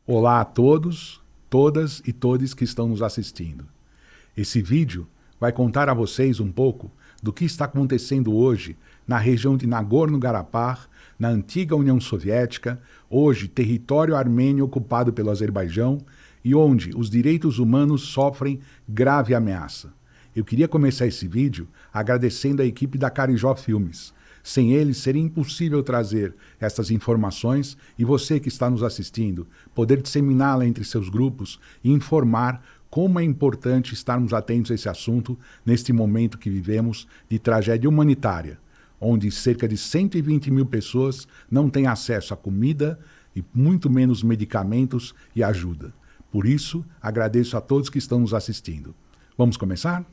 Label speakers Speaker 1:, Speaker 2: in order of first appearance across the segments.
Speaker 1: Olá a todos, todas e todes que estão nos assistindo. Esse vídeo vai contar a vocês um pouco do que está acontecendo hoje na região de Nagorno-Karabakh, na antiga União Soviética, hoje território armênio ocupado pelo Azerbaijão e onde os direitos humanos sofrem grave ameaça. Eu queria começar esse vídeo agradecendo a equipe da Carijó Filmes. Sem eles, seria impossível trazer essas informações e você que está nos assistindo, poder disseminá-la entre seus grupos e informar como é importante estarmos atentos a esse assunto neste momento que vivemos de tragédia humanitária, onde cerca de 120 mil pessoas não têm acesso a comida e muito menos medicamentos e ajuda. Por isso, agradeço a todos que estão nos assistindo. Vamos começar?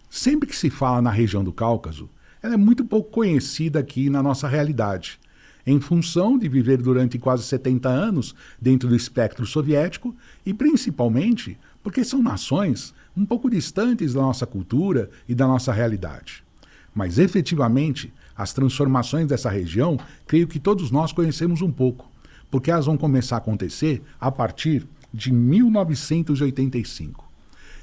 Speaker 1: Sempre que se fala na região do Cáucaso, ela é muito pouco conhecida aqui na nossa realidade, em função de viver durante quase 70 anos dentro do espectro soviético e principalmente porque são nações um pouco distantes da nossa cultura e da nossa realidade. Mas efetivamente, as transformações dessa região, creio que todos nós conhecemos um pouco, porque elas vão começar a acontecer a partir de 1985.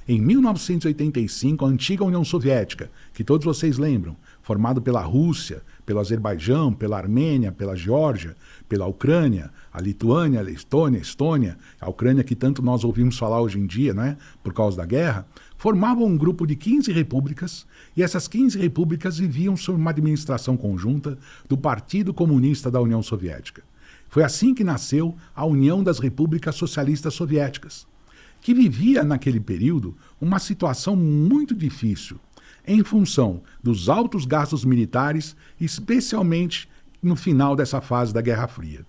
Speaker 1: Em 1985, a antiga União Soviética, que todos vocês lembram, formado pela Rússia, pelo Azerbaijão, pela Armênia, pela Geórgia, pela Ucrânia, a Lituânia, a Estônia, a Ucrânia que tanto nós ouvimos falar hoje em dia, né, por causa da guerra, formavam um grupo de 15 repúblicas e essas 15 repúblicas viviam sob uma administração conjunta do Partido Comunista da União Soviética. Foi assim que nasceu a União das Repúblicas Socialistas Soviéticas, que vivia naquele período uma situação muito difícil, em função dos altos gastos militares, especialmente no final dessa fase da Guerra Fria.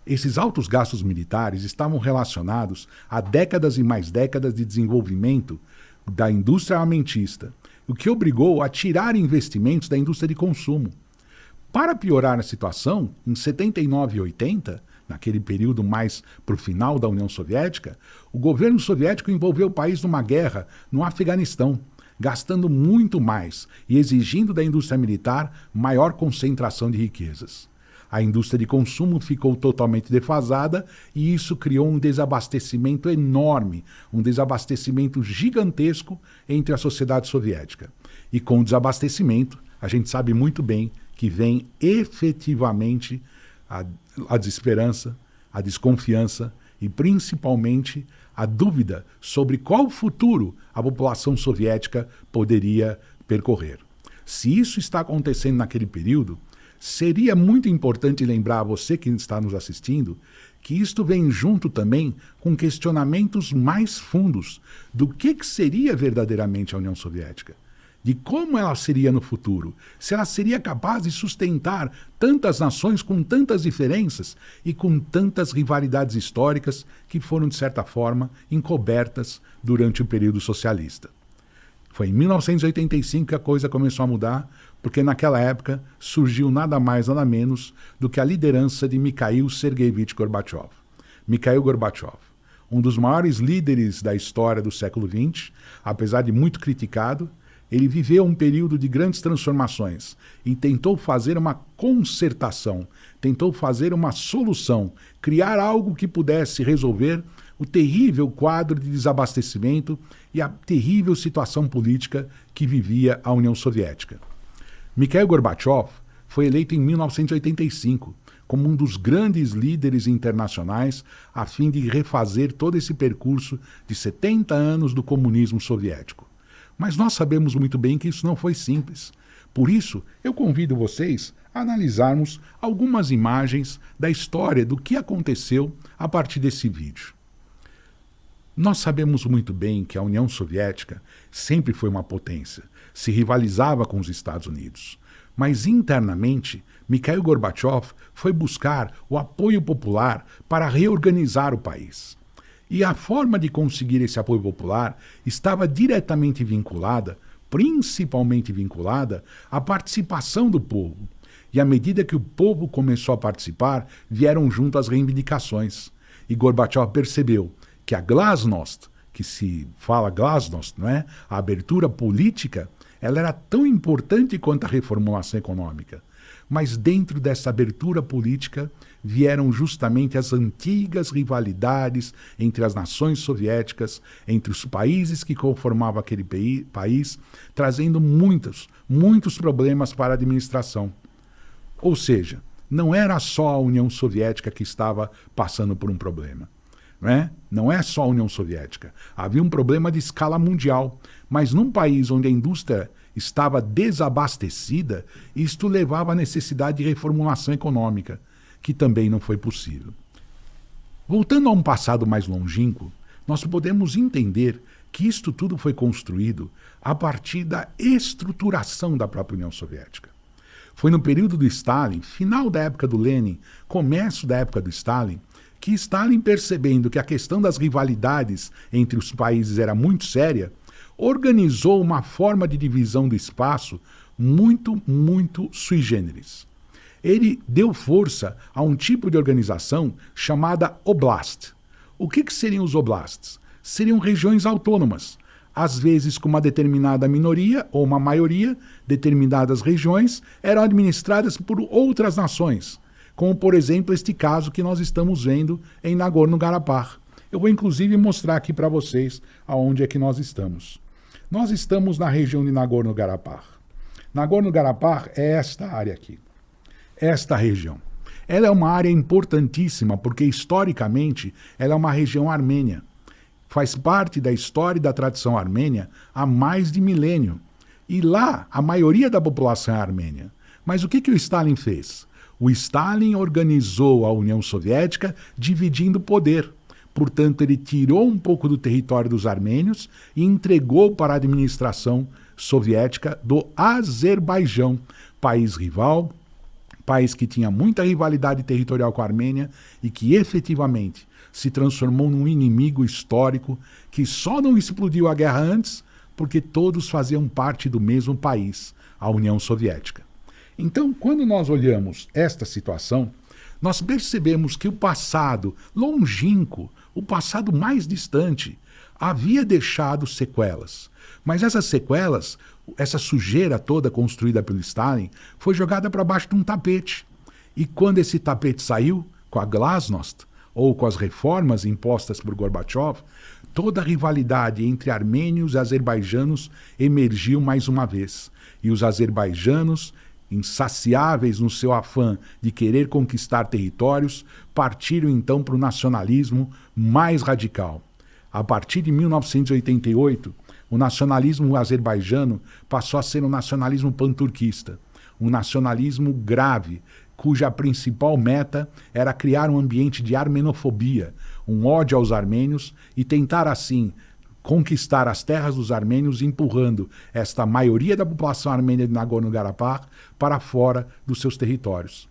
Speaker 1: Esses altos gastos militares estavam relacionados a décadas e mais décadas de desenvolvimento da indústria armamentista, o que obrigou a tirar investimentos da indústria de consumo. Para piorar a situação, em 79 e 80, naquele período mais para o final da União Soviética, o governo soviético envolveu o país numa guerra no Afeganistão, gastando muito mais e exigindo da indústria militar maior concentração de riquezas. A indústria de consumo ficou totalmente defasada e isso criou um desabastecimento enorme, um desabastecimento gigantesco entre a sociedade soviética. E com o desabastecimento, a gente sabe muito bem que vem efetivamente a desesperança, a desconfiança e principalmente a dúvida sobre qual futuro a população soviética poderia percorrer. Se isso está acontecendo naquele período, seria muito importante lembrar a você que está nos assistindo que isto vem junto também com questionamentos mais fundos do que seria verdadeiramente a União Soviética, de como ela seria no futuro, se ela seria capaz de sustentar tantas nações com tantas diferenças e com tantas rivalidades históricas que foram, de certa forma, encobertas durante o período socialista. Foi em 1985 que a coisa começou a mudar, porque naquela época surgiu nada mais nada menos do que a liderança de Mikhail Sergeyevich Gorbachev. Mikhail Gorbachev, um dos maiores líderes da história do século XX, apesar de muito criticado, ele viveu um período de grandes transformações e tentou fazer uma concertação, tentou fazer uma solução, criar algo que pudesse resolver o terrível quadro de desabastecimento e a terrível situação política que vivia a União Soviética. Mikhail Gorbachev foi eleito em 1985 como um dos grandes líderes internacionais a fim de refazer todo esse percurso de 70 anos do comunismo soviético. Mas nós sabemos muito bem que isso não foi simples. Por isso, eu convido vocês a analisarmos algumas imagens da história do que aconteceu a partir desse vídeo. Nós sabemos muito bem que a União Soviética sempre foi uma potência, se rivalizava com os Estados Unidos. Mas internamente, Mikhail Gorbachev foi buscar o apoio popular para reorganizar o país. E a forma de conseguir esse apoio popular estava diretamente vinculada, principalmente vinculada, à participação do povo. E à medida que o povo começou a participar, vieram junto as reivindicações. E Gorbachev percebeu que a glasnost, que se fala glasnost, não é? A abertura política, ela era tão importante quanto a reformulação econômica. Mas dentro dessa abertura política vieram justamente as antigas rivalidades entre as nações soviéticas, entre os países que conformavam aquele país, trazendo muitos problemas para a administração. Ou seja, não era só a União Soviética que estava passando por um problema. Não é só a União Soviética. Havia um problema de escala mundial, mas num país onde a indústria estava desabastecida, isto levava à necessidade de reformulação econômica, que também não foi possível. Voltando a um passado mais longínquo, nós podemos entender que isto tudo foi construído a partir da estruturação da própria União Soviética. Foi no período do Stalin, final da época do Lenin, começo da época do Stalin, que Stalin, percebendo que a questão das rivalidades entre os países era muito séria, organizou uma forma de divisão do espaço muito sui generis. Ele deu força a um tipo de organização chamada oblast. O que seriam os oblasts? Seriam regiões autônomas, às vezes com uma determinada minoria ou uma maioria. Determinadas regiões eram administradas por outras nações, como, por exemplo, este caso que nós estamos vendo em Nagorno-Karabakh. Eu vou, inclusive, mostrar aqui para vocês aonde é que nós estamos. Nós estamos na região de Nagorno-Karabakh. Nagorno-Karabakh é esta área aqui, esta região. Ela é uma área importantíssima porque, historicamente, ela é uma região armênia. Faz parte da história e da tradição armênia há mais de milênio. E lá, a maioria da população é armênia. Mas o que o Stalin fez? O Stalin organizou a União Soviética dividindo o poder. Portanto, ele tirou um pouco do território dos armênios e entregou para a administração soviética do Azerbaijão, país rival, país que tinha muita rivalidade territorial com a Armênia e que efetivamente se transformou num inimigo histórico que só não explodiu a guerra antes porque todos faziam parte do mesmo país, a União Soviética. Então, quando nós olhamos esta situação, nós percebemos que o passado longínquo, o passado mais distante, havia deixado sequelas. Mas essas sequelas, essa sujeira toda construída pelo Stalin, foi jogada para baixo de um tapete. E quando esse tapete saiu, com a glasnost, ou com as reformas impostas por Gorbachev, toda a rivalidade entre armênios e azerbaijanos emergiu mais uma vez. E os azerbaijanos, insaciáveis no seu afã de querer conquistar territórios, partiram então para o nacionalismo mais radical. A partir de 1988, o nacionalismo azerbaijano passou a ser um nacionalismo panturquista, um nacionalismo grave, cuja principal meta era criar um ambiente de armenofobia, um ódio aos armênios e tentar assim conquistar as terras dos armênios, empurrando esta maioria da população armênia de Nagorno-Karabakh para fora dos seus territórios.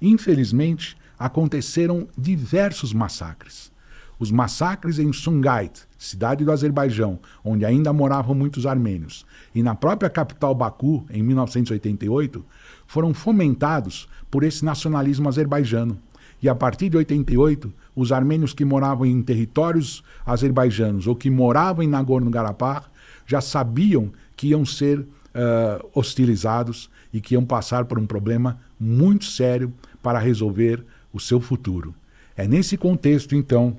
Speaker 1: Infelizmente, aconteceram diversos massacres. Os massacres em Sumgait, cidade do Azerbaijão, onde ainda moravam muitos armênios, e na própria capital Baku, em 1988, foram fomentados por esse nacionalismo azerbaijano. E a partir de 88, os armênios que moravam em territórios azerbaijanos ou que moravam em Nagorno-Karabakh já sabiam que iam ser hostilizados e que iam passar por um problema muito sério para resolver o seu futuro. É nesse contexto, então,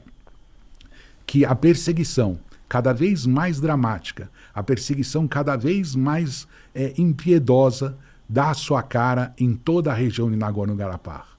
Speaker 1: que a perseguição cada vez mais dramática, a perseguição cada vez mais impiedosa, dá a sua cara em toda a região de Nagorno-Karabakh.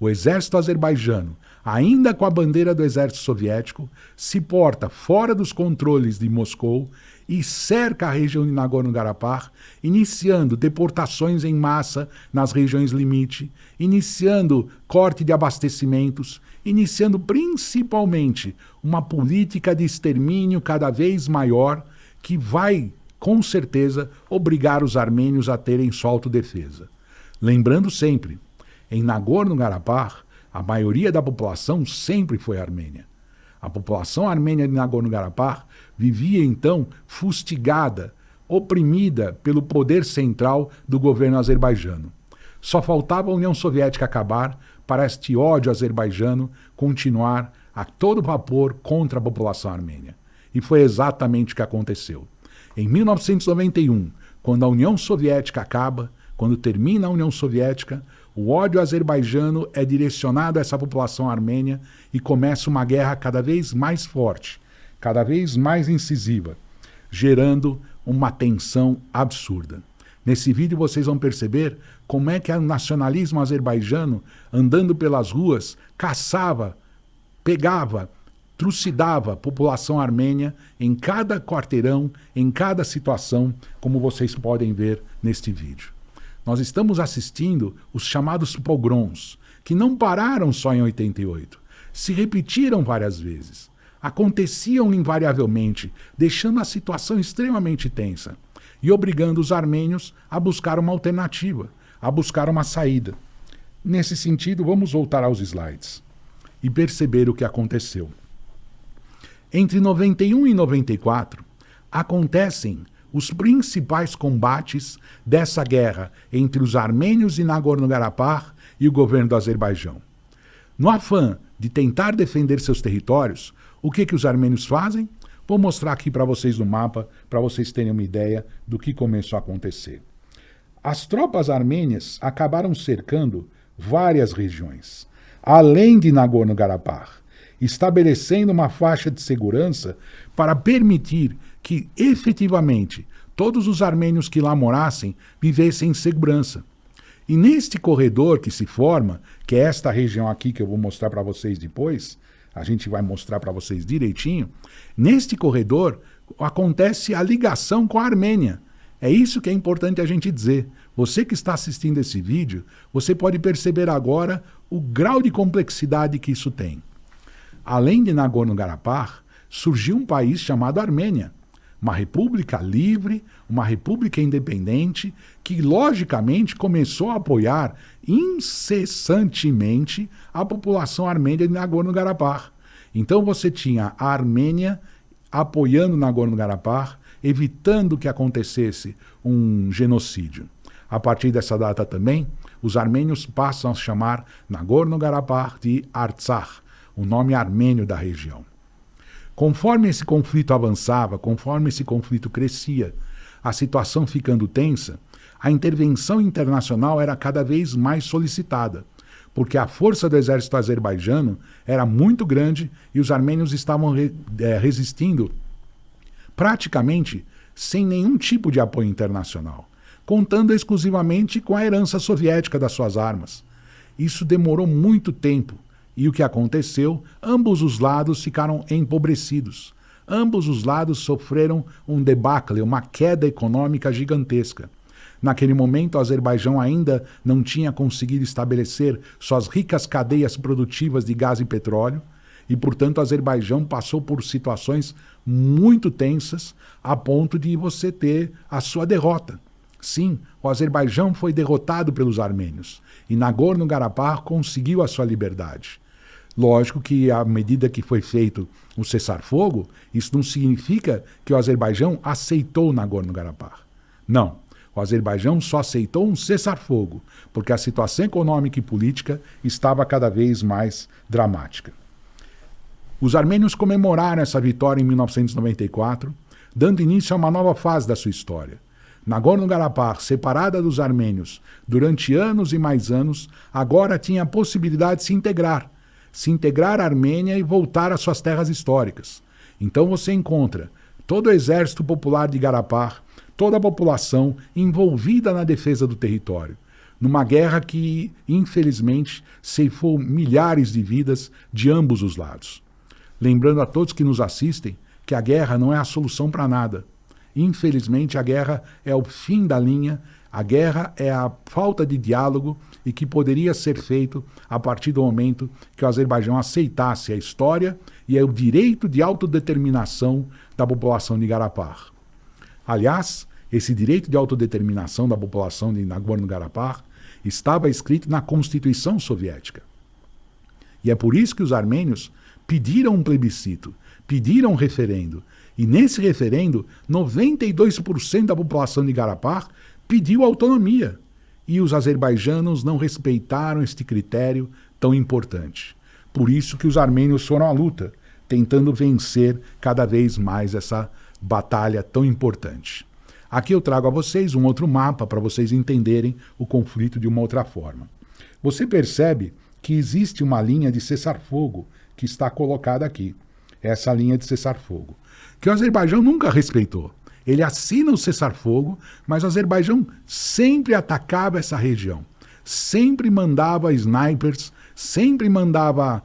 Speaker 1: O exército azerbaijano, ainda com a bandeira do exército soviético, se porta fora dos controles de Moscou e cerca a região de Nagorno-Karabakh, iniciando deportações em massa nas regiões limite, iniciando corte de abastecimentos, iniciando principalmente uma política de extermínio cada vez maior que vai, com certeza, obrigar os armênios a terem sua autodefesa. Lembrando sempre, em Nagorno-Karabakh, a maioria da população sempre foi armênia. A população armênia de Nagorno-Karabakh vivia, então, fustigada, oprimida pelo poder central do governo azerbaijano. Só faltava a União Soviética acabar para este ódio azerbaijano continuar a todo vapor contra a população armênia. E foi exatamente o que aconteceu. Em 1991, quando a União Soviética acaba, quando termina a União Soviética, o ódio azerbaijano é direcionado a essa população armênia e começa uma guerra cada vez mais forte, cada vez mais incisiva, gerando uma tensão absurda. Nesse vídeo vocês vão perceber como é que o nacionalismo azerbaijano, andando pelas ruas, caçava, pegava, trucidava a população armênia em cada quarteirão, em cada situação, como vocês podem ver neste vídeo. Nós estamos assistindo os chamados pogroms, que não pararam só em 88, se repetiram várias vezes, aconteciam invariavelmente, deixando a situação extremamente tensa e obrigando os armênios a buscar uma alternativa, a buscar uma saída. Nesse sentido, vamos voltar aos slides e perceber o que aconteceu. Entre 91 e 94, acontecem os principais combates dessa guerra entre os armênios e Nagorno-Karabakh e o governo do Azerbaijão. No afã de tentar defender seus territórios, o que os armênios fazem? Vou mostrar aqui para vocês no mapa, para vocês terem uma ideia do que começou a acontecer. As tropas armênias acabaram cercando várias regiões, além de Nagorno-Karabakh, estabelecendo uma faixa de segurança para permitir que, efetivamente, todos os armênios que lá morassem vivessem em segurança. E neste corredor que se forma, que é esta região aqui que eu vou mostrar para vocês depois, a gente vai mostrar para vocês direitinho, neste corredor acontece a ligação com a Armênia. É isso que é importante a gente dizer. Você que está assistindo esse vídeo, você pode perceber agora o grau de complexidade que isso tem. Além de Nagorno-Karabakh, surgiu um país chamado Armênia, uma república livre, uma república independente, que logicamente começou a apoiar incessantemente a população armênia de Nagorno-Karabakh. Então você tinha a Armênia apoiando Nagorno-Karabakh, evitando que acontecesse um genocídio. A partir dessa data também, os armênios passam a chamar Nagorno-Karabakh de Artsakh, o nome armênio da região. Conforme esse conflito avançava, conforme esse conflito crescia, a situação ficando tensa, a intervenção internacional era cada vez mais solicitada, porque a força do exército azerbaijano era muito grande e os armênios estavam resistindo praticamente sem nenhum tipo de apoio internacional, contando exclusivamente com a herança soviética das suas armas. Isso demorou muito tempo. E o que aconteceu? Ambos os lados ficaram empobrecidos. Ambos os lados sofreram um debacle, uma queda econômica gigantesca. Naquele momento, o Azerbaijão ainda não tinha conseguido estabelecer suas ricas cadeias produtivas de gás e petróleo, e, portanto, o Azerbaijão passou por situações muito tensas, a ponto de você ter a sua derrota. Sim, o Azerbaijão foi derrotado pelos armênios, e Nagorno-Karabakh conseguiu a sua liberdade. Lógico que, à medida que foi feito o cessar-fogo, isso não significa que o Azerbaijão aceitou Nagorno-Karabakh. Não, o Azerbaijão só aceitou um cessar-fogo, porque a situação econômica e política estava cada vez mais dramática. Os armênios comemoraram essa vitória em 1994, dando início a uma nova fase da sua história. Nagorno-Karabakh, separada dos armênios durante anos e mais anos, agora tinha a possibilidade de se integrar à Armênia e voltar às suas terras históricas. Então você encontra todo o exército popular de Karabakh, toda a população envolvida na defesa do território, numa guerra que, infelizmente, ceifou milhares de vidas de ambos os lados. Lembrando a todos que nos assistem que a guerra não é a solução para nada. Infelizmente, a guerra é o fim da linha, a guerra é a falta de diálogo e que poderia ser feito a partir do momento que o Azerbaijão aceitasse a história e o direito de autodeterminação da população de Karabakh. Aliás, esse direito de autodeterminação da população de Nagorno-Karabakh estava escrito na Constituição Soviética. E é por isso que os armênios pediram um plebiscito, pediram um referendo. E nesse referendo, 92% da população de Karabakh pediu autonomia. E os azerbaijanos não respeitaram este critério tão importante. Por isso que os armênios foram à luta, tentando vencer cada vez mais essa batalha tão importante. Aqui eu trago a vocês um outro mapa para vocês entenderem o conflito de uma outra forma. Você percebe que existe uma linha de cessar-fogo que está colocada aqui. Essa linha de cessar-fogo. Que o Azerbaijão nunca respeitou. Ele assina o cessar-fogo, mas o Azerbaijão sempre atacava essa região. Sempre mandava snipers, sempre mandava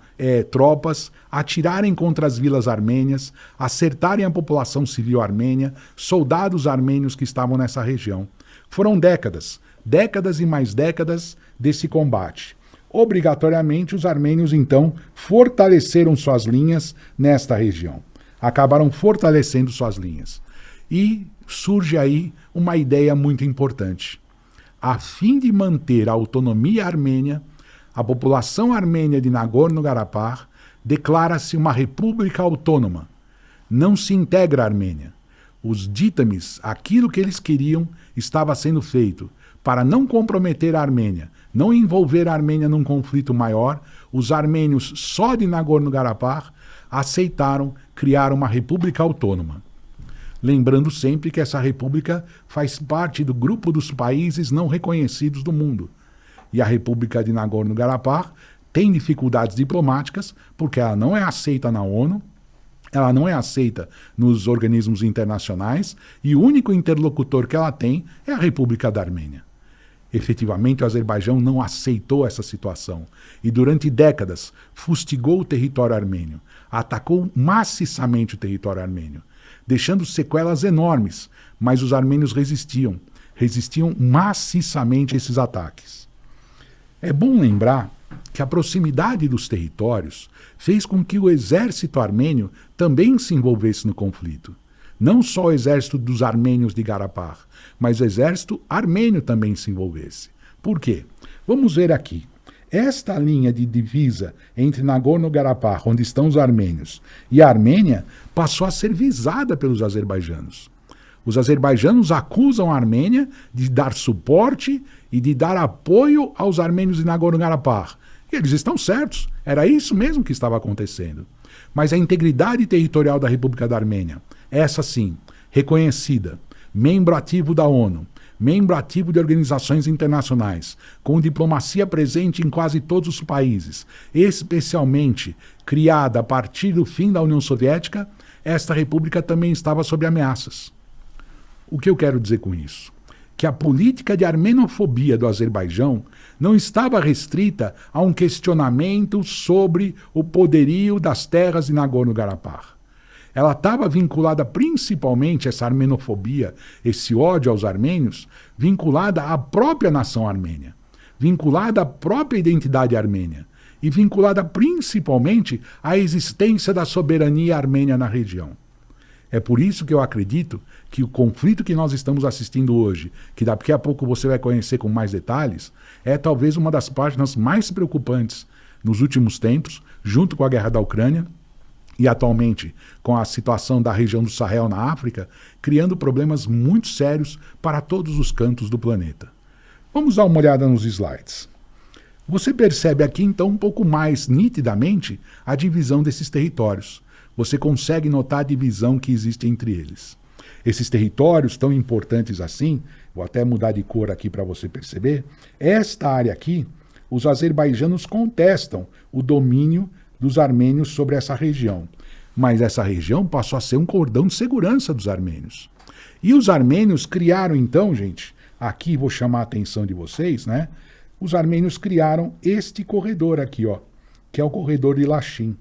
Speaker 1: tropas atirarem contra as vilas armênias, acertarem a população civil armênia, soldados armênios que estavam nessa região. Foram décadas, décadas e mais décadas desse combate. Obrigatoriamente, os armênios, então, fortaleceram suas linhas nesta região. Acabaram fortalecendo suas linhas. E surge aí uma ideia muito importante. A fim de manter a autonomia armênia, a população armênia de Nagorno-Karabakh declara-se uma república autônoma. Não se integra a Armênia. Os dítames, aquilo que eles queriam, estava sendo feito. Para não comprometer a Armênia, não envolver a Armênia num conflito maior, os armênios só de Nagorno-Karabakh aceitaram criar uma república autônoma. Lembrando sempre que essa república faz parte do grupo dos países não reconhecidos do mundo. E a República de Nagorno-Karabakh tem dificuldades diplomáticas porque ela não é aceita na ONU, ela não é aceita nos organismos internacionais e o único interlocutor que ela tem é a República da Armênia. Efetivamente, o Azerbaijão não aceitou essa situação e durante décadas fustigou o território armênio, atacou maciçamente o território armênio, deixando sequelas enormes, mas os armênios resistiam maciçamente a esses ataques. É bom lembrar que a proximidade dos territórios fez com que o exército armênio também se envolvesse no conflito. Não só o exército dos armênios de Karabakh, mas o exército armênio também se envolvesse. Por quê? Vamos ver aqui. Esta linha de divisa entre Nagorno-Karabakh, onde estão os armênios, e a Armênia, passou a ser visada pelos azerbaijanos. Os azerbaijanos acusam a Armênia de dar suporte e de dar apoio aos armênios de Nagorno-Karabakh. E eles estão certos, era isso mesmo que estava acontecendo. Mas a integridade territorial da República da Armênia, essa sim, reconhecida, membro ativo da ONU, membro ativo de organizações internacionais, com diplomacia presente em quase todos os países, especialmente criada a partir do fim da União Soviética, esta república também estava sob ameaças. O que eu quero dizer com isso? Que a política de armenofobia do Azerbaijão não estava restrita a um questionamento sobre o poderio das terras de Nagorno-Karabakh. Ela estava vinculada principalmente, essa armenofobia, esse ódio aos armênios, vinculada à própria nação armênia, vinculada à própria identidade armênia e vinculada principalmente à existência da soberania armênia na região. É por isso que eu acredito que o conflito que nós estamos assistindo hoje, que daqui a pouco você vai conhecer com mais detalhes, é talvez uma das páginas mais preocupantes nos últimos tempos, junto com a guerra da Ucrânia, e atualmente com a situação da região do Sahel na África, criando problemas muito sérios para todos os cantos do planeta. Vamos dar uma olhada nos slides. Você percebe aqui então um pouco mais nitidamente a divisão desses territórios. Você consegue notar a divisão que existe entre eles. Esses territórios tão importantes assim, vou até mudar de cor aqui para você perceber, esta área aqui, os azerbaijanos contestam o domínio dos armênios sobre essa região. Mas essa região passou a ser um cordão de segurança dos armênios. E os armênios criaram então, gente, aqui vou chamar a atenção de vocês, né? Os armênios criaram este corredor aqui, ó, que é o corredor de Lachin.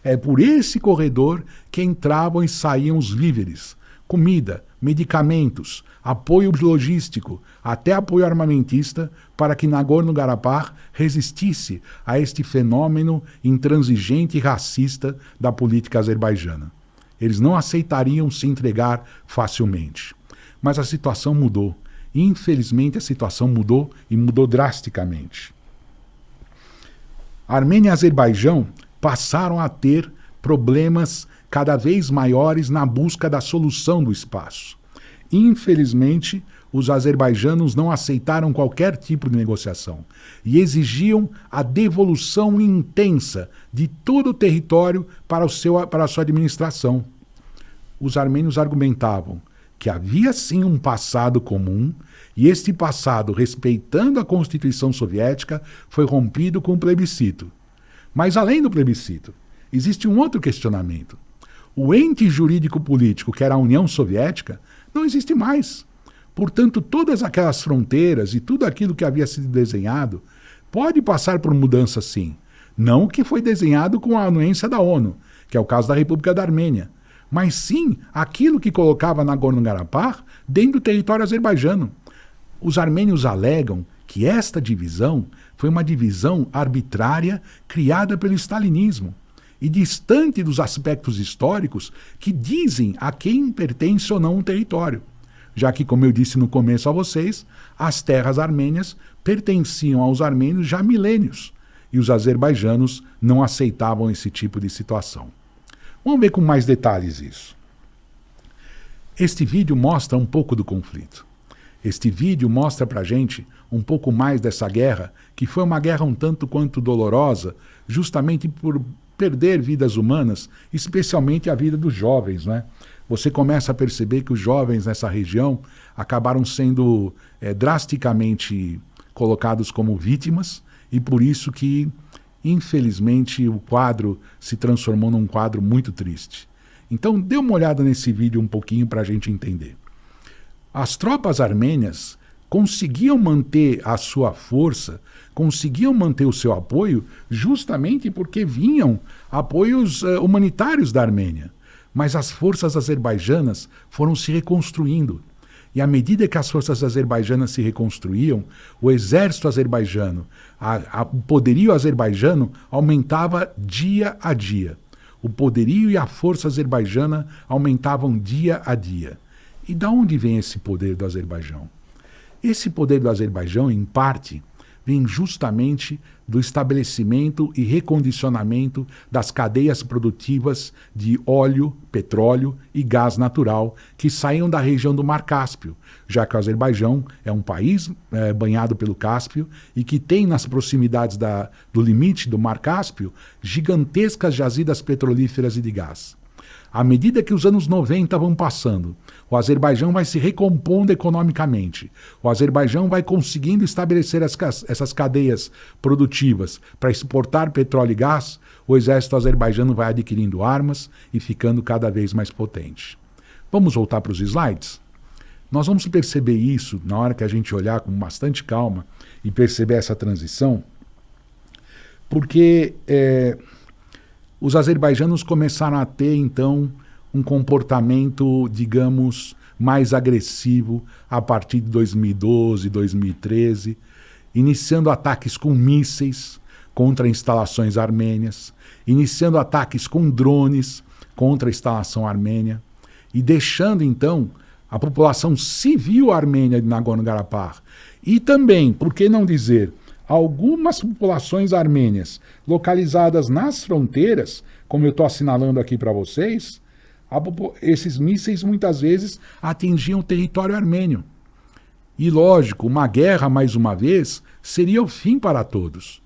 Speaker 1: É por esse corredor que entravam e saíam os víveres, comida, medicamentos, apoio logístico, até apoio armamentista, para que Nagorno-Karabakh resistisse a este fenômeno intransigente e racista da política azerbaijana. Eles não aceitariam se entregar facilmente. Mas a situação mudou. Infelizmente, a situação mudou e mudou drasticamente. A Armênia e Azerbaijão passaram a ter problemas cada vez maiores na busca da solução do espaço. Infelizmente, os azerbaijanos não aceitaram qualquer tipo de negociação e exigiam a devolução intensa de todo o território para a sua administração. Os armênios argumentavam que havia sim um passado comum, e este passado, respeitando a Constituição Soviética, foi rompido com o plebiscito. Mas além do plebiscito, existe um outro questionamento. O ente jurídico-político, que era a União Soviética, não existe mais. Portanto, todas aquelas fronteiras e tudo aquilo que havia sido desenhado pode passar por mudança sim. Não o que foi desenhado com a anuência da ONU, que é o caso da República da Armênia, mas sim aquilo que colocava Nagorno-Karabakh dentro do território azerbaijano. Os armênios alegam que esta divisão foi uma divisão arbitrária criada pelo stalinismo e distante dos aspectos históricos que dizem a quem pertence ou não um território. Já que, como eu disse no começo a vocês, as terras armênias pertenciam aos armênios já há milênios e os azerbaijanos não aceitavam esse tipo de situação. Vamos ver com mais detalhes isso. Este vídeo mostra um pouco do conflito. Este vídeo mostra pra gente um pouco mais dessa guerra, que foi uma guerra um tanto quanto dolorosa, justamente por perder vidas humanas, especialmente a vida dos jovens, né? Você começa a perceber que os jovens nessa região acabaram sendo drasticamente colocados como vítimas, e por isso que, infelizmente, o quadro se transformou num quadro muito triste. Então, dê uma olhada nesse vídeo um pouquinho para a gente entender. As tropas armênias conseguiam manter a sua força, conseguiam manter o seu apoio, justamente porque vinham apoios humanitários da Armênia. Mas as forças azerbaijanas foram se reconstruindo. E à medida que as forças azerbaijanas se reconstruíam, o exército azerbaijano, o poderio azerbaijano aumentava dia a dia. O poderio e a força azerbaijana aumentavam dia a dia. E de onde vem esse poder do Azerbaijão? Esse poder do Azerbaijão, em parte, vem justamente do estabelecimento e recondicionamento das cadeias produtivas de óleo, petróleo e gás natural que saíam da região do Mar Cáspio, já que o Azerbaijão é um país banhado pelo Cáspio e que tem nas proximidades do limite do Mar Cáspio gigantescas jazidas petrolíferas e de gás. À medida que os anos 90 vão passando, o Azerbaijão vai se recompondo economicamente. O Azerbaijão vai conseguindo estabelecer essas cadeias produtivas para exportar petróleo e gás. O exército azerbaijano vai adquirindo armas e ficando cada vez mais potente. Vamos voltar para os slides? Nós vamos perceber isso na hora que a gente olhar com bastante calma e perceber essa transição, porque os azerbaijanos começaram a ter, então, um comportamento, digamos, mais agressivo a partir de 2012, 2013, iniciando ataques com mísseis contra instalações armênias, iniciando ataques com drones contra a instalação armênia e deixando, então, a população civil armênia de Nagorno-Karabakh e também, por que não dizer, algumas populações armênias localizadas nas fronteiras, como eu estou assinalando aqui para vocês, esses mísseis muitas vezes atingiam o território armênio. E lógico, uma guerra, mais uma vez, seria o fim para todos.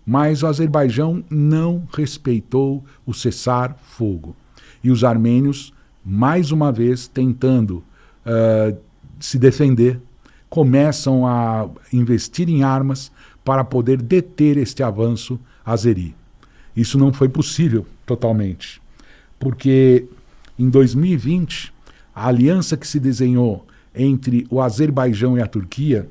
Speaker 1: Mas o Azerbaijão não respeitou o cessar-fogo. E os armênios, mais uma vez, tentando se defender, começam a investir em armas para poder deter este avanço azeri. Isso não foi possível totalmente, porque em 2020, a aliança que se desenhou entre o Azerbaijão e a Turquia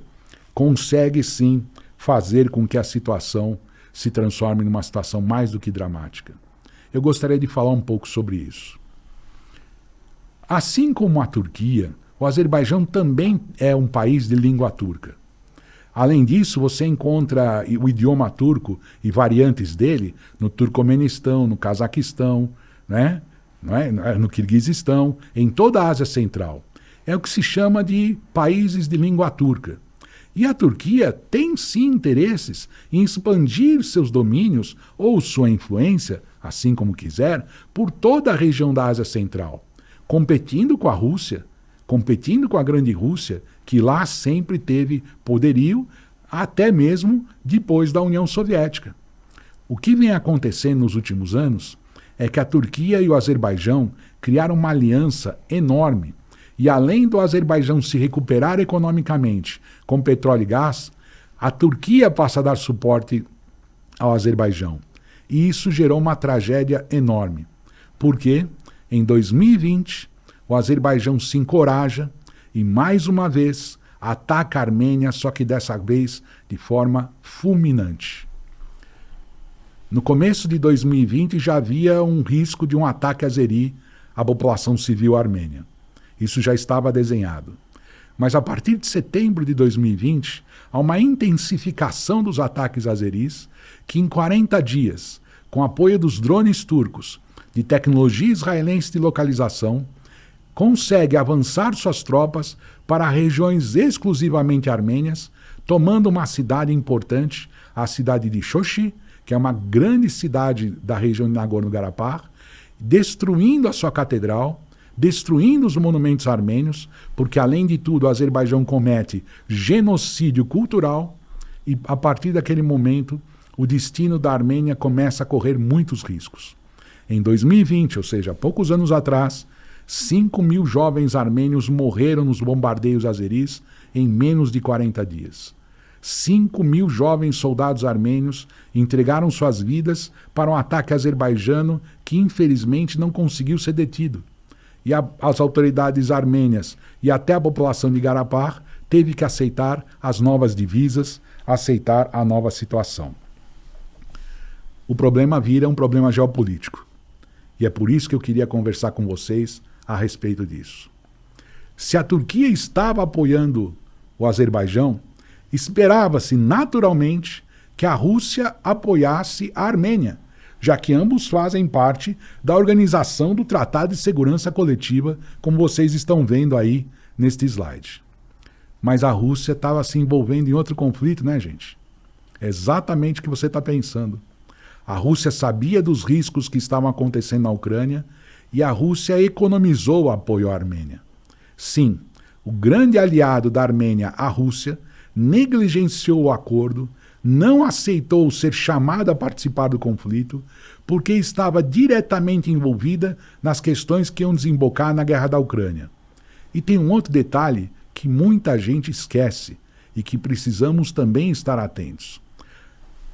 Speaker 1: consegue sim fazer com que a situação se transforme numa situação mais do que dramática. Eu gostaria de falar um pouco sobre isso. Assim como a Turquia, o Azerbaijão também é um país de língua turca. Além disso, você encontra o idioma turco e variantes dele no Turcomenistão, no Cazaquistão, né? No Quirguizistão, em toda a Ásia Central. É o que se chama de países de língua turca. E a Turquia tem sim interesses em expandir seus domínios ou sua influência, assim como quiser, por toda a região da Ásia Central, competindo com a Rússia, competindo com a Grande Rússia, que lá sempre teve poderio, até mesmo depois da União Soviética. O que vem acontecendo nos últimos anos é que a Turquia e o Azerbaijão criaram uma aliança enorme E além do Azerbaijão se recuperar economicamente com petróleo e gás, a Turquia passa a dar suporte ao Azerbaijão. E isso gerou uma tragédia enorme. Porque, em 2020, o Azerbaijão se encoraja e, mais uma vez, ataca a Armênia, só que dessa vez de forma fulminante. No começo de 2020 já havia um risco de um ataque azeri à população civil armênia. Isso já estava desenhado. Mas a partir de setembro de 2020, há uma intensificação dos ataques azeris que em 40 dias, com apoio dos drones turcos, de tecnologia israelense de localização, consegue avançar suas tropas para regiões exclusivamente armênias, tomando uma cidade importante, a cidade de Shoshi, que é uma grande cidade da região de Nagorno-Karabakh, destruindo a sua catedral, destruindo os monumentos armênios, porque, além de tudo, o Azerbaijão comete genocídio cultural e, a partir daquele momento, o destino da Armênia começa a correr muitos riscos. Em 2020, ou seja, poucos anos atrás, 5.000 jovens armênios morreram nos bombardeios azeris em menos de 40 dias. 5.000 jovens soldados armênios entregaram suas vidas para um ataque azerbaijano que, infelizmente, não conseguiu ser detido. E as autoridades armênias e até a população de Karabakh teve que aceitar as novas divisas, aceitar a nova situação. O problema vira um problema geopolítico. E é por isso que eu queria conversar com vocês a respeito disso. Se a Turquia estava apoiando o Azerbaijão, esperava-se naturalmente que a Rússia apoiasse a Armênia, já que ambos fazem parte da Organização do Tratado de Segurança Coletiva, como vocês estão vendo aí neste slide. Mas a Rússia estava se envolvendo em outro conflito, né, gente? É exatamente o que você está pensando. A Rússia sabia dos riscos que estavam acontecendo na Ucrânia e a Rússia economizou o apoio à Armênia. Sim, o grande aliado da Armênia, a Rússia, negligenciou o acordo, não aceitou ser chamada a participar do conflito, porque estava diretamente envolvida nas questões que iam desembocar na guerra da Ucrânia. E tem um outro detalhe que muita gente esquece e que precisamos também estar atentos.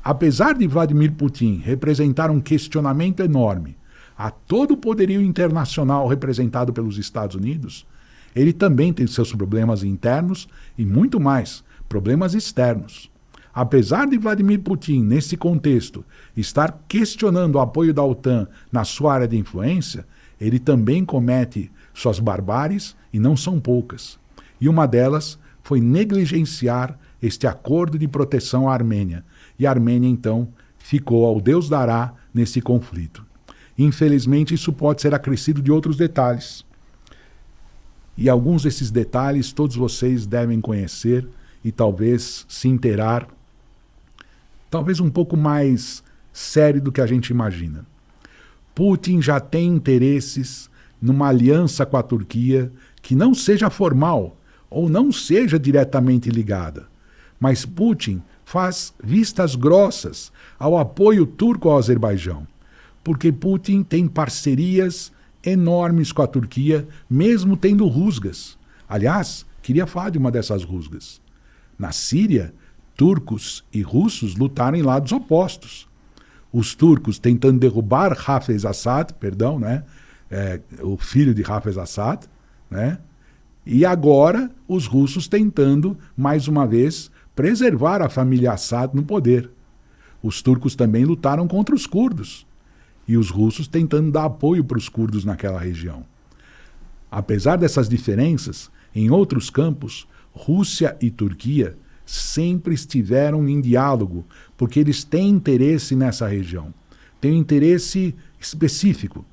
Speaker 1: Apesar de Vladimir Putin representar um questionamento enorme a todo o poderio internacional representado pelos Estados Unidos, ele também tem seus problemas internos e, muito mais, problemas externos. Apesar de Vladimir Putin, nesse contexto, estar questionando o apoio da OTAN na sua área de influência, ele também comete suas barbáries, e não são poucas. E uma delas foi negligenciar este acordo de proteção à Armênia. E a Armênia, então, ficou ao Deus dará nesse conflito. Infelizmente, isso pode ser acrescido de outros detalhes. E alguns desses detalhes todos vocês devem conhecer e talvez se inteirar, talvez um pouco mais sério do que a gente imagina. Putin já tem interesses numa aliança com a Turquia que não seja formal ou não seja diretamente ligada. Mas Putin faz vistas grossas ao apoio turco ao Azerbaijão, porque Putin tem parcerias enormes com a Turquia, mesmo tendo rusgas. Aliás, queria falar de uma dessas rusgas. Na Síria, turcos e russos lutaram em lados opostos. Os turcos tentando derrubar Hafez Assad, o filho de Hafez Assad, né? E agora os russos tentando, mais uma vez, preservar a família Assad no poder. Os turcos também lutaram contra os curdos. E os russos tentando dar apoio para os curdos naquela região. Apesar dessas diferenças, em outros campos, Rússia e Turquia sempre estiveram em diálogo, porque eles têm interesse nessa região. Têm um interesse específico.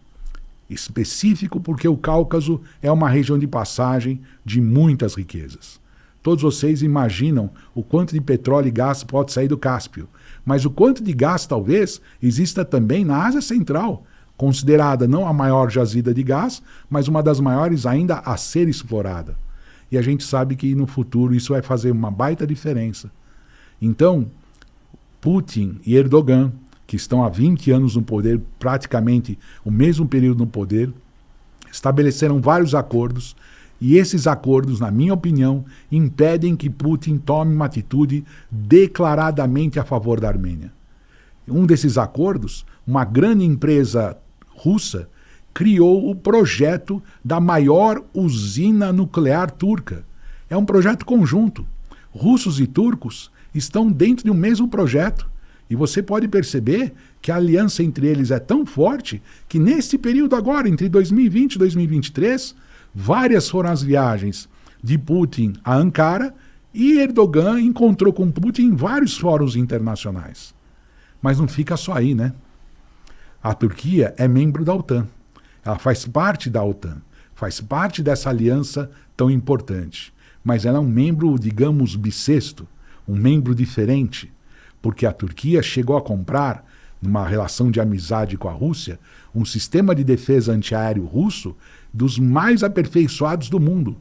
Speaker 1: Específico porque o Cáucaso é uma região de passagem de muitas riquezas. Todos vocês imaginam o quanto de petróleo e gás pode sair do Cáspio, mas o quanto de gás talvez exista também na Ásia Central, considerada não a maior jazida de gás, mas uma das maiores ainda a ser explorada. E a gente sabe que no futuro isso vai fazer uma baita diferença. Então, Putin e Erdogan, que estão há 20 anos no poder, praticamente o mesmo período no poder, estabeleceram vários acordos E esses acordos, na minha opinião, impedem que Putin tome uma atitude declaradamente a favor da Armênia. Um desses acordos, uma grande empresa russa criou o projeto da maior usina nuclear turca. É um projeto conjunto. Russos e turcos estão dentro de um mesmo projeto. E você pode perceber que a aliança entre eles é tão forte que nesse período agora, entre 2020 e 2023, várias foram as viagens de Putin a Ankara e Erdogan encontrou com Putin em vários fóruns internacionais. Mas não fica só aí, né? A Turquia é membro da OTAN. Ela faz parte da OTAN, faz parte dessa aliança tão importante. Mas ela é um membro, digamos, bissexto, um membro diferente, porque a Turquia chegou a comprar, numa relação de amizade com a Rússia, um sistema de defesa antiaéreo russo dos mais aperfeiçoados do mundo,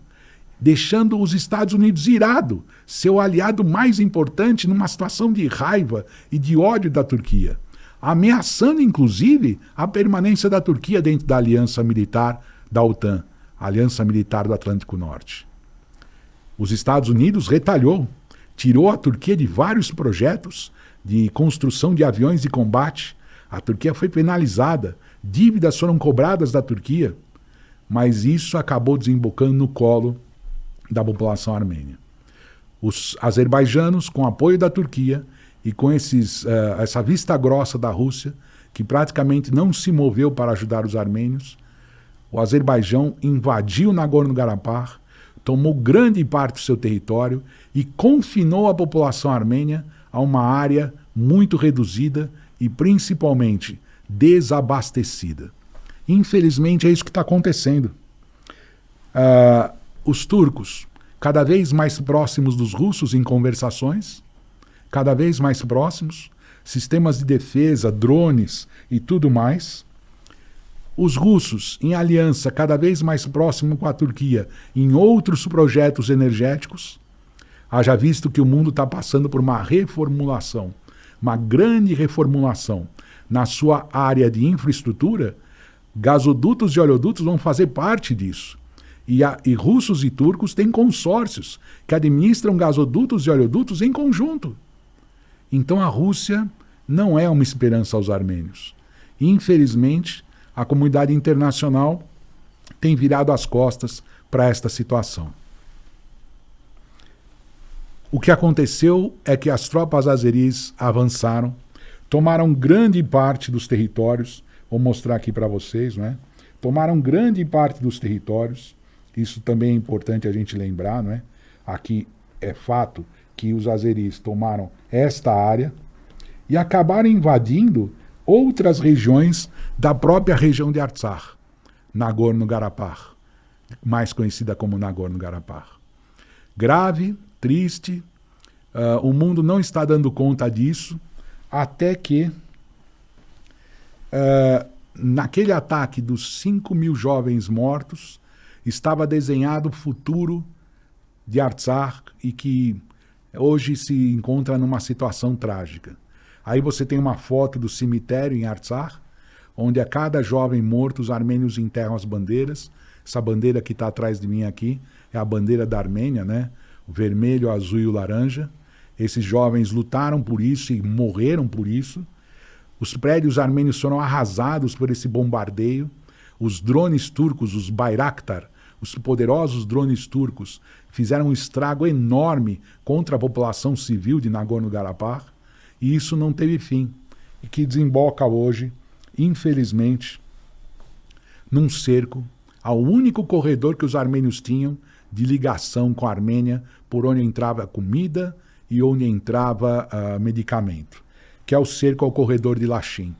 Speaker 1: deixando os Estados Unidos irado, seu aliado mais importante numa situação de raiva e de ódio da Turquia, ameaçando inclusive a permanência da Turquia dentro da aliança militar da OTAN, a Aliança Militar do Atlântico Norte. Os Estados Unidos retalhou, tirou a Turquia de vários projetos de construção de aviões de combate. A Turquia foi penalizada, dívidas foram cobradas da Turquia, mas isso acabou desembocando no colo da população armênia. Os azerbaijanos, com apoio da Turquia e com essa vista grossa da Rússia, que praticamente não se moveu para ajudar os armênios, o Azerbaijão invadiu Nagorno-Karabakh, tomou grande parte do seu território e confinou a população armênia a uma área muito reduzida e principalmente desabastecida. Infelizmente é isso que está acontecendo. Os turcos, cada vez mais próximos dos russos em conversações, cada vez mais próximos, sistemas de defesa, drones e tudo mais. Os russos em aliança cada vez mais próximo com a Turquia em outros projetos energéticos. Haja visto que o mundo está passando por uma reformulação, uma grande reformulação na sua área de infraestrutura. Gasodutos e oleodutos vão fazer parte disso. E russos e turcos têm consórcios que administram gasodutos e oleodutos em conjunto. Então a Rússia não é uma esperança aos armênios. Infelizmente, a comunidade internacional tem virado as costas para esta situação. O que aconteceu é que as tropas azeris avançaram, tomaram grande parte dos territórios, vou mostrar aqui para vocês, né? Tomaram grande parte dos territórios, isso também é importante a gente lembrar, né? Aqui é fato que os azeris tomaram esta área e acabaram invadindo outras regiões da própria região de Artsakh, Nagorno-Karabakh, mais conhecida como Nagorno-Karabakh. Grave, triste, o mundo não está dando conta disso, até que naquele ataque dos 5.000 jovens mortos, estava desenhado o futuro de Artsakh e que hoje se encontra numa situação trágica. Aí você tem uma foto do cemitério em Artsakh, onde a cada jovem morto os armênios enterram as bandeiras. Essa bandeira que está atrás de mim aqui é a bandeira da Armênia, né? O vermelho, o azul e o laranja. Esses jovens lutaram por isso e morreram por isso. Os prédios armênios foram arrasados por esse bombardeio. Os drones turcos, os Bayraktar, os poderosos drones turcos, fizeram um estrago enorme contra a população civil de Nagorno-Karabakh, e isso não teve fim, e que desemboca hoje, infelizmente, num cerco ao único corredor que os armênios tinham de ligação com a Armênia, por onde entrava comida e onde entrava medicamento, que é o cerco ao corredor de Lachin,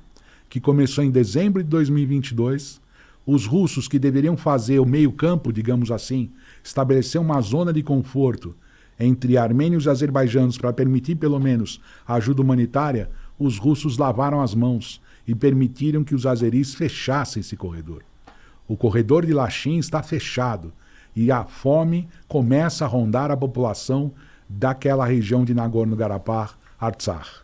Speaker 1: que começou em dezembro de 2022. Os russos, que deveriam fazer o meio-campo, digamos assim, estabelecer uma zona de conforto entre armênios e azerbaijanos para permitir pelo menos a ajuda humanitária, os russos lavaram as mãos e permitiram que os azeris fechassem esse corredor. O corredor de Lachin está fechado e a fome começa a rondar a população daquela região de Nagorno-Karabakh, Artsakh.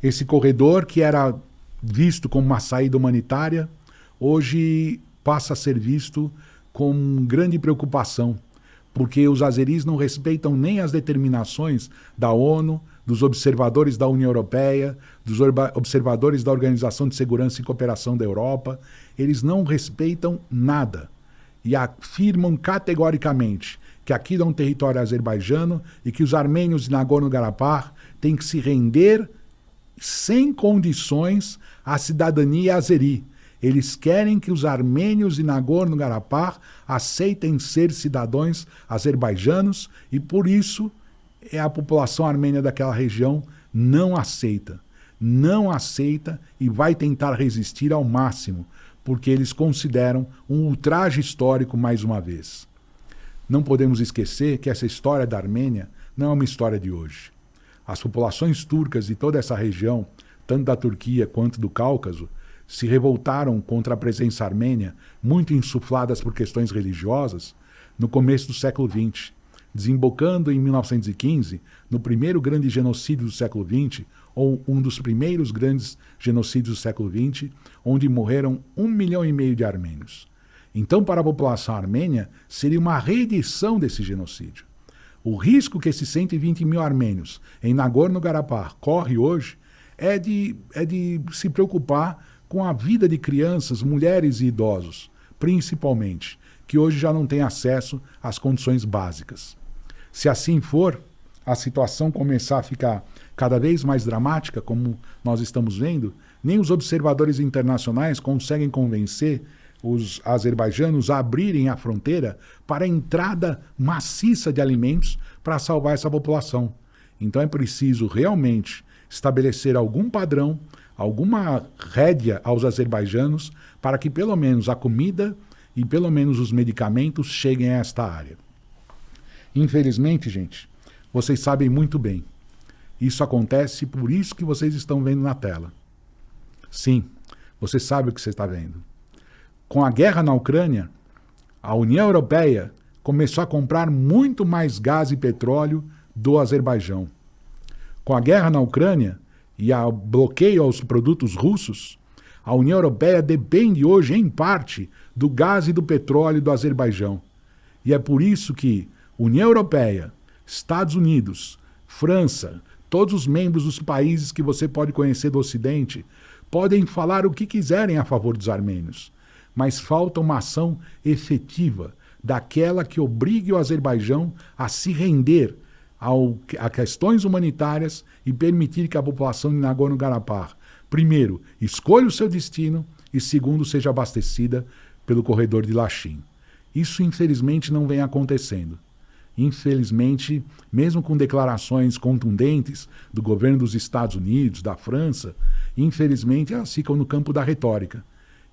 Speaker 1: Esse corredor, que era visto como uma saída humanitária, hoje passa a ser visto com grande preocupação, porque os azeris não respeitam nem as determinações da ONU, dos observadores da União Europeia, dos observadores da Organização de Segurança e Cooperação da Europa. Eles não respeitam nada e afirmam categoricamente que aquilo é um território azerbaijano e que os armênios de Nagorno-Karabakh têm que se render sem condições à cidadania azeri. Eles querem que os armênios de Nagorno-Karabakh aceitem ser cidadãos azerbaijanos e, por isso, a população armênia daquela região não aceita. Não aceita e vai tentar resistir ao máximo, porque eles consideram um ultraje histórico mais uma vez. Não podemos esquecer que essa história da Armênia não é uma história de hoje. As populações turcas de toda essa região, tanto da Turquia quanto do Cáucaso, se revoltaram contra a presença armênia, muito insufladas por questões religiosas, no começo do século XX, desembocando em 1915 no primeiro grande genocídio do século XX, ou um dos primeiros grandes genocídios do século XX, onde morreram 1,5 milhão de armênios. Então, para a população armênia, seria uma reedição desse genocídio. O risco que esses 120 mil armênios em Nagorno-Karabakh correm hoje é de se preocupar com a vida de crianças, mulheres e idosos, principalmente, que hoje já não têm acesso às condições básicas. Se assim for, a situação começar a ficar cada vez mais dramática, como nós estamos vendo, nem os observadores internacionais conseguem convencer os azerbaijanos a abrirem a fronteira para a entrada maciça de alimentos para salvar essa população. Então é preciso realmente estabelecer algum padrão, alguma rédea aos azerbaijanos para que pelo menos a comida e pelo menos os medicamentos cheguem a esta área. Infelizmente, gente, vocês sabem muito bem. Isso acontece por isso que vocês estão vendo na tela. Sim, você sabe o que você está vendo. Com a guerra na Ucrânia, a União Europeia começou a comprar muito mais gás e petróleo do Azerbaijão. Com a guerra na Ucrânia e o bloqueio aos produtos russos, a União Europeia depende hoje, em parte, do gás e do petróleo do Azerbaijão. E é por isso que União Europeia, Estados Unidos, França, todos os membros dos países que você pode conhecer do Ocidente, podem falar o que quiserem a favor dos armênios. Mas falta uma ação efetiva, daquela que obrigue o Azerbaijão a se render a questões humanitárias e permitir que a população de Nagorno-Karabakh, primeiro, escolha o seu destino e, segundo, seja abastecida pelo corredor de Lachin. Isso, infelizmente, não vem acontecendo. Infelizmente, mesmo com declarações contundentes do governo dos Estados Unidos, da França, infelizmente elas ficam no campo da retórica.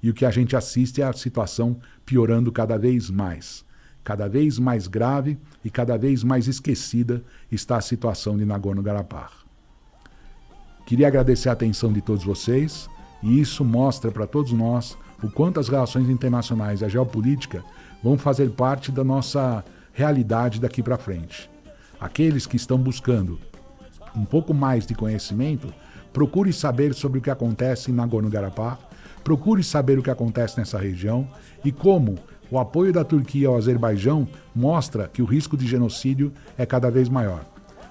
Speaker 1: E o que a gente assiste é a situação piorando cada vez mais grave e cada vez mais esquecida está a situação de Nagorno-Karabakh. Queria agradecer a atenção de todos vocês, e isso mostra para todos nós o quanto as relações internacionais e a geopolítica vão fazer parte da nossa realidade daqui para frente. Aqueles que estão buscando um pouco mais de conhecimento, procure saber sobre o que acontece em Nagorno-Karabakh, procure saber o que acontece nessa região e como o apoio da Turquia ao Azerbaijão mostra que o risco de genocídio é cada vez maior.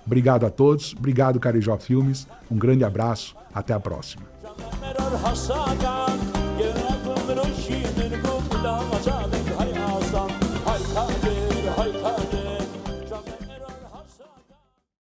Speaker 1: Obrigado a todos, obrigado Carijó Filmes, um grande abraço, até a próxima.